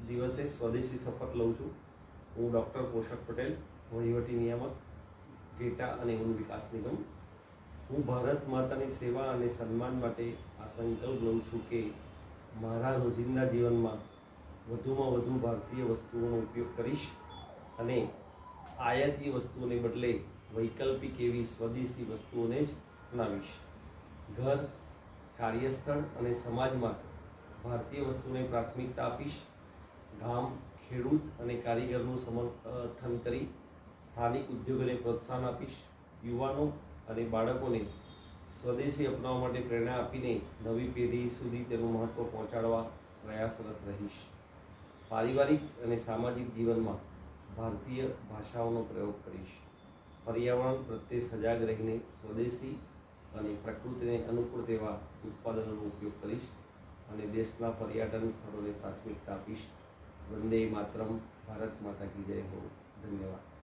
દિવસે સ્વદેશી શપથ લઉં છું। હું ડૉક્ટર પોષક પટેલ, વહીવટી નિયામક, ડેટા અને ઊન વિકાસ નિગમ। હું ભારત માતાની સેવા અને સન્માન માટે આ સંકલ્પ લઉં છું કે મારા રોજિંદા જીવનમાં વધુમાં વધુ ભારતીય વસ્તુઓનો ઉપયોગ કરીશ અને આયાતી વસ્તુઓને બદલે વૈકલ્પિક એવી સ્વદેશી વસ્તુઓને જ અપનાવીશ। ઘર, કાર્યસ્થળ અને સમાજમાં ભારતીય વસ્તુને પ્રાથમિકતા આપીશ। ગામ, ખેડૂત અને કારીગરનું સમર્થન કરી સ્થાનિક ઉદ્યોગોને પ્રોત્સાહન આપીશ। યુવાનો અને બાળકોને સ્વદેશી અપનાવવા માટે પ્રેરણા આપીને નવી પેઢી સુધી તેનું મહત્ત્વ પહોંચાડવા પ્રયાસરત રહીશ। પારિવારિક અને સામાજિક જીવનમાં ભારતીય ભાષાઓનો પ્રયોગ કરીશ। પર્યાવરણ પ્રત્યે સજાગ રહીને સ્વદેશી અને પ્રકૃતિને અનુકૂળ તેવા ઉત્પાદનોનો ઉપયોગ કરીશ અને દેશના પર્યટન સ્થળોને પ્રાથમિકતા આપીશ। વંદે માતરમ। ભારત માતા કી જય હો। ધન્યવાદ।